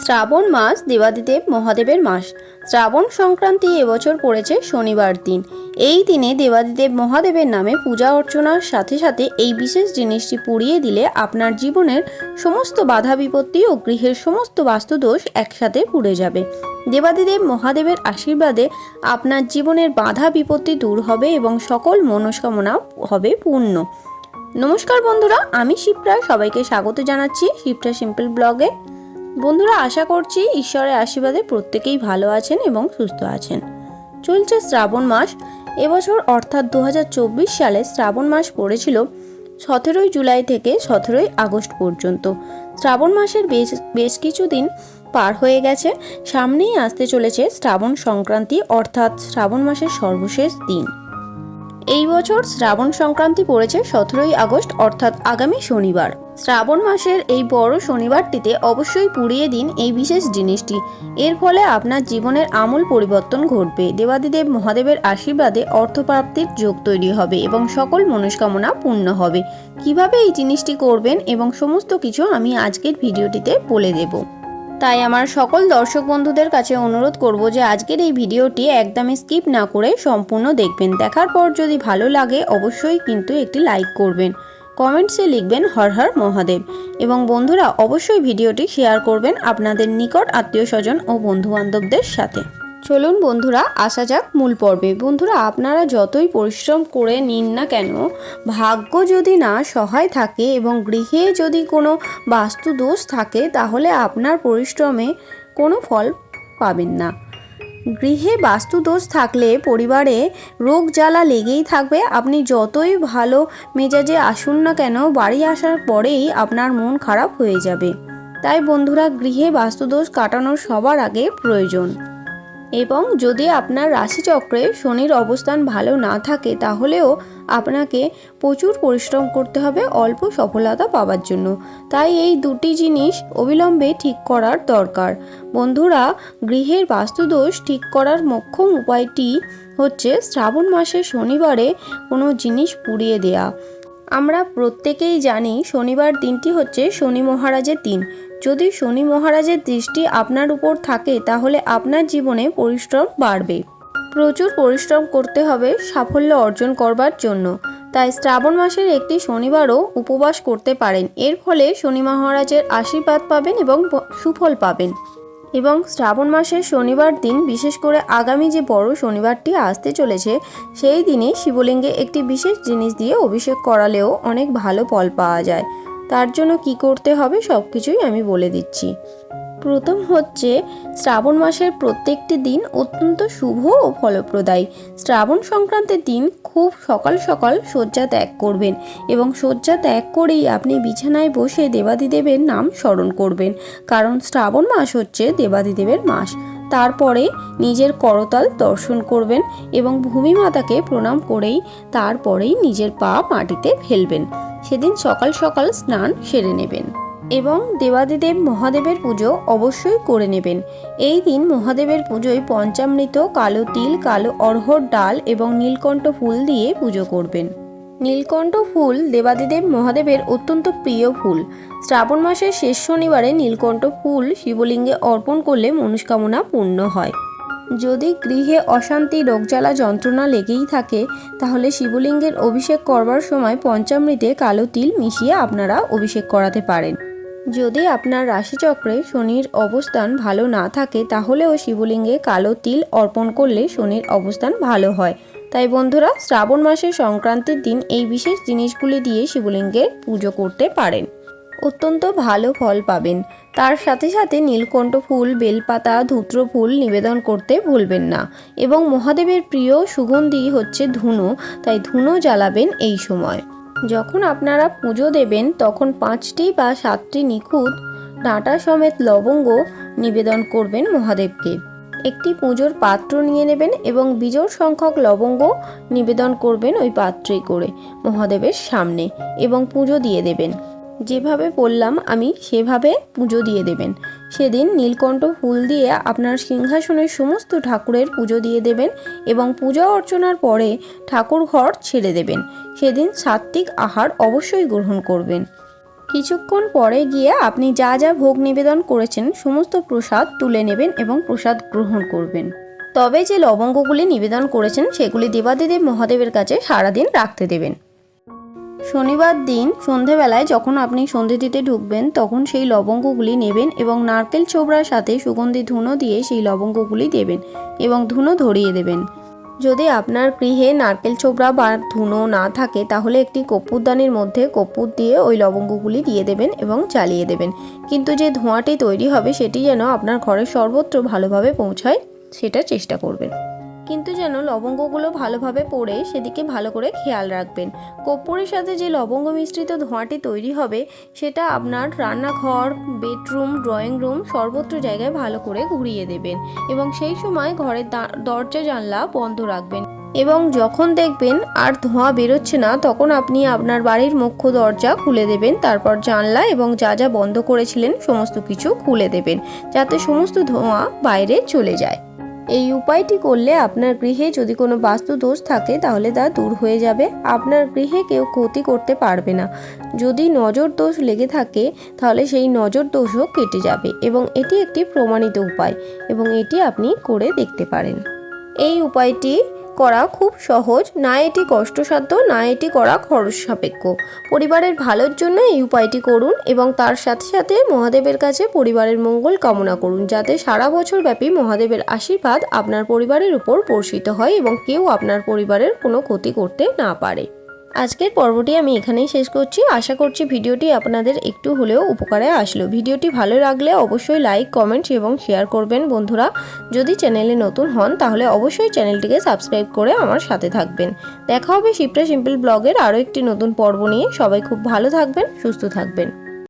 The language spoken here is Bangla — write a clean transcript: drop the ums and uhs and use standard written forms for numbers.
শ্রাবণ মাস দেবাদিদেব মহাদেবের মাস। শ্রাবণ সংক্রান্তি এবছর পড়েছে শনিবার দিন। এই দিনে দেবাদিদেব মহাদেবের নামে পূজা অর্চনার সাথে সাথে এই বিশেষ জিনিসটি পুড়িয়ে দিলে আপনার জীবনের সমস্ত বাধা বিপত্তি ও গৃহের সমস্ত বাস্তুদোষ একসাথে পুড়ে যাবে। দেবাদিদেব মহাদেবের আশীর্বাদে আপনার জীবনের বাধা বিপত্তি দূর হবে এবং সকল মনস্কামনা হবে পূর্ণ। নমস্কার বন্ধুরা, আমি শিপ্রা, সবাইকে স্বাগত জানাচ্ছি শিপ্রা সিম্পল ব্লগে। বন্ধুরা, আশা করছি ঈশ্বরের আশীর্বাদে প্রত্যেকেই ভালো আছেন এবং সুস্থ আছেন। চলছে শ্রাবণ মাস। এবছর অর্থাৎ 2024 সালে শ্রাবণ মাস পড়েছিল 17 জুলাই থেকে 17 আগস্ট পর্যন্ত। শ্রাবণ মাসের বেশ কিছুদিন পার হয়ে গেছে। সামনেই আসতে চলেছে শ্রাবণ সংক্রান্তি, অর্থাৎ শ্রাবণ মাসের সর্বশেষ দিন। এই বছর শ্রাবণ সংক্রান্তি পড়েছে 17 আগস্ট, অর্থাৎ আগামী শনিবার। শ্রাবণ মাসের এই বড় শনিবারটিতে অবশ্যই পুড়িয়ে দিন এই বিশেষ জিনিসটি। এর ফলে আপনার জীবনের আমূল পরিবর্তন ঘটবে। দেবাদিদেব মহাদেবের আশীর্বাদে অর্থপ্রাপ্তির যোগ তৈরি হবে এবং সকল মনস্কামনা পূর্ণ হবে। কিভাবে এই জিনিসটি করবেন এবং সমস্ত কিছু আমি আজকের ভিডিওটিতে বলে দেব। তাই আমার সকল দর্শক বন্ধুদের কাছে অনুরোধ করব যে আজকের এই ভিডিওটি একদমই স্কিপ না করে সম্পূর্ণ দেখবেন। দেখার পর যদি ভালো লাগে অবশ্যই কিন্তু একটি লাইক করবেন, কমেন্টসে লিখবেন হর হর মহাদেব এবং বন্ধুরা অবশ্যই ভিডিওটি শেয়ার করবেন আপনাদের নিকট আত্মীয় স্বজন ও বন্ধুবান্ধবদের সাথে। চলুন বন্ধুরা, আসা যাক মূল পর্বে। বন্ধুরা, আপনারা যতই পরিশ্রম করে নিন না কেন, ভাগ্য যদি না সহায় থাকে এবং গৃহে যদি কোনো বাস্তু দোষ থাকে, তাহলে আপনার পরিশ্রমে কোনো ফল পাবেন না। গৃহে বাস্তু দোষ থাকলে পরিবারে রোগ জ্বালা লেগেই থাকবে। আপনি যতই ভালো মেজাজে আসুন না কেন, বাড়ি আসার পরেই আপনার মন খারাপ হয়ে যাবে। তাই বন্ধুরা, গৃহে বাস্তুদোষ কাটানোর সবার আগে প্রয়োজন। এবং যদি আপনার রাশিচক্রে শনির অবস্থান ভালো না থাকে, তাহলেও আপনাকে প্রচুর পরিশ্রম করতে হবে অল্প সফলতা পাওয়ার জন্য। তাই এই দুটি জিনিস অবিলম্বে ঠিক করার দরকার। বন্ধুরা, গৃহের বাস্তুদোষ ঠিক করার মোক্ষম উপায়টি হচ্ছে শ্রাবণ মাসের শনিবারে কোনো জিনিস পুড়িয়ে দেয়া। আমরা প্রত্যেকেই জানি শনিবার দিনটি হচ্ছে শনি মহারাজের দিন। যদি শনি মহারাজের দৃষ্টি আপনার উপর থাকে, তাহলে আপনার জীবনে পরিশ্রম বাড়বে। প্রচুর পরিশ্রম করতে হবে সাফল্য অর্জন করবার জন্য। তাই শ্রাবণ মাসের একটি শনিবারও উপবাস করতে পারেন। এর ফলে শনি মহারাজের আশীর্বাদ পাবেন এবং সুফল পাবেন। এবং শ্রাবণ মাসের শনিবার দিন, বিশেষ করে আগামী যে বড় শনিবারটি আসতে চলেছে, সেই দিনে শিবলিঙ্গে একটি বিশেষ জিনিস দিয়ে অভিষেক করালেও অনেক ভালো ফল পাওয়া যায়। তার জন্য কি করতে হবে সব কিছুই আমি বলে দিচ্ছি। প্রথম হচ্ছে, শ্রাবণ মাসের প্রত্যেকটি দিন অত্যন্ত শুভ ও ফলপ্রদায়ী। শ্রাবণ সংক্রান্তির দিন খুব সকাল সকাল শয্যা ত্যাগ করবেন এবং শয্যা ত্যাগ করেই আপনি বিছানায় বসে দেবাদিদেবের নাম স্মরণ করবেন, কারণ শ্রাবণ মাস হচ্ছে দেবাদিদেবের মাস। তারপরে নিজের করতাল দর্শন করবেন এবং ভূমি মাতাকে প্রণাম করেই তারপরেই নিজের পা মাটিতে ফেলবেন। সেদিন সকাল সকাল স্নান সেরে নেবেন এবং দেবাদিদেব মহাদেবের পুজো অবশ্যই করে নেবেন। এই দিন মহাদেবের পুজোয় পঞ্চামৃত, কালো তিল, কালো অড়হর ডাল এবং নীলকণ্ঠ ফুল দিয়ে পুজো করবেন। নীলকণ্ঠ ফুল দেবাদিদেব মহাদেবের অত্যন্ত প্রিয় ফুল। শ্রাবণ মাসের শেষ শনিবারে নীলকণ্ঠ ফুল শিবলিঙ্গে অর্পণ করলে মনস্কামনা পূর্ণ হয়। যদি গৃহে অশান্তি, রোগজ্বালা, যন্ত্রণা লেগেই থাকে, তাহলে শিবলিঙ্গের অভিষেক করবার সময় পঞ্চামৃতে কালো তিল মিশিয়ে আপনারা অভিষেক করাতে পারেন। যদি আপনার রাশিচক্রে শনির অবস্থান ভালো না থাকে, তাহলেও শিবলিঙ্গে কালো তিল অর্পণ করলে শনির অবস্থান ভালো হয়। তাই বন্ধুরা, শ্রাবণ মাসের সংক্রান্তির দিন এই বিশেষ জিনিসগুলি দিয়ে শিবলিঙ্গে পুজো করতে পারেন, অত্যন্ত ভালো ফল পাবেন। তার সাথে সাথে নীলকণ্ঠ ফুল, বেলপাতা, ধূত্র ফুল নিবেদন করতে ভুলবেন না। এবং মহাদেবের প্রিয় সুগন্ধি হচ্ছে ধুনো, তাই ধুনো জ্বালাবেন এই সময়। যখন আপনারা পুজো দেবেন, তখন 5টি বা 7টি নিখুঁত ডাঁটা সমেত লবঙ্গ নিবেদন করবেন মহাদেবকে। একটি পুজোর পাত্র নিয়ে নেবেন এবং বিজোড় সংখ্যক লবঙ্গ নিবেদন করবেন ওই পাত্রেই করে মহাদেবের সামনে এবং পুজো দিয়ে দেবেন। যেভাবে বললাম আমি, সেভাবে পুজো দিয়ে দেবেন। সেদিন নীলকণ্ঠ ফুল দিয়ে আপনার সিংহাসনের সমস্ত ঠাকুরের পুজো দিয়ে দেবেন এবং পূজা অর্চনার পরে ঠাকুর ঘর ছেড়ে দেবেন। সেদিন সাত্ত্বিক আহার অবশ্যই গ্রহণ করবেন। কিছুক্ষণ পরে গিয়ে আপনি যা যা ভোগ নিবেদন করেছেন সমস্ত প্রসাদ তুলে নেবেন এবং প্রসাদ গ্রহণ করবেন। তবে যে লবঙ্গগুলি নিবেদন করেছেন সেগুলি দেবাদিদেব মহাদেবের কাছে সারাদিন রাখতে দেবেন। শনিবার দিন সন্ধেবেলায় যখন আপনি সন্ধে দিতে ঢুকবেন তখন সেই লবঙ্গগুলি নেবেন এবং নারকেল ছোবড়ার সাথে সুগন্ধি ধুনো দিয়ে সেই লবঙ্গগুলি দেবেন এবং ধুনো ধরিয়ে দেবেন। যদি আপনার গৃহে নারকেল ছোবড়া বা ধুনো না থাকে তাহলে একটি কর্পূরদানির মধ্যে কর্পূর দিয়ে ওই লবঙ্গগুলি দিয়ে দেবেন এবং জ্বালিয়ে দেবেন। কিন্তু যে ধোঁয়াটি তৈরি হবে সেটি যেন আপনার ঘরের সর্বত্র ভালোভাবে পৌঁছায় সেটা চেষ্টা করবেন। কিন্তু যেন লবঙ্গগুলো ভালোভাবে পড়ে সেদিকে ভালো করে খেয়াল রাখবেন। কর্পূরের সাথে যে লবঙ্গ মিশ্রিত ধোঁয়াটি তৈরি হবে সেটা আপনার রান্নাঘর, বেডরুম, ড্রয়িং রুম সর্বত্র জায়গায় ভালো করে ঘুরিয়ে দেবেন এবং সেই সময় ঘরের দরজা জানলা বন্ধ রাখবেন। এবং যখন দেখবেন আর ধোঁয়া বেরোচ্ছে না তখন আপনি আপনার বাড়ির মুখ্য দরজা খুলে দেবেন, তারপর জানলা এবং যা যা বন্ধ করেছিলেন সমস্ত কিছু খুলে দেবেন যাতে সমস্ত ধোঁয়া বাইরে চলে যায়। এই উপায়টি করলে আপনার গৃহে যদি কোনো বাস্তু দোষ থাকে তাহলে তা দূর হয়ে যাবে। আপনার গৃহে কেউ ক্ষতি করতে পারবে না। যদি নজর দোষ লেগে থাকে তাহলে সেই নজর দোষও কেটে যাবে এবং এটি একটি প্রমাণিত উপায় এবং এটি আপনি করে দেখতে পারেন। এই উপায়টি করা খুব সহজ, না এটি কষ্টসাধ্য, না এটি করা খরচ সাপেক্ষ। পরিবারের ভালোর জন্য এই উপায়টি করুন এবং তার সাথে সাথে মহাদেবের কাছে পরিবারের মঙ্গল কামনা করুন যাতে সারা বছর ব্যাপী মহাদেবের আশীর্বাদ আপনার পরিবারের উপর বর্ষিত হয় এবং কেউ আপনার পরিবারের কোনো ক্ষতি করতে না পারে। আজকের পর্বটি আমি এখানেই শেষ করছি। আশা করছি ভিডিওটি আপনাদের একটু হলেও উপকারে আসলো। ভিডিওটি ভালো লাগলে অবশ্যই লাইক, কমেন্ট এবং শেয়ার করবেন বন্ধুরা। যদি চ্যানেলে নতুন হন তাহলে অবশ্যই চ্যানেলটিকে সাবস্ক্রাইব করে আমার সাথে থাকবেন। দেখা হবে শিপ্রা সিম্পল ব্লগের আরও একটি নতুন পর্ব নিয়ে। সবাই খুব ভালো থাকবেন, সুস্থ থাকবেন।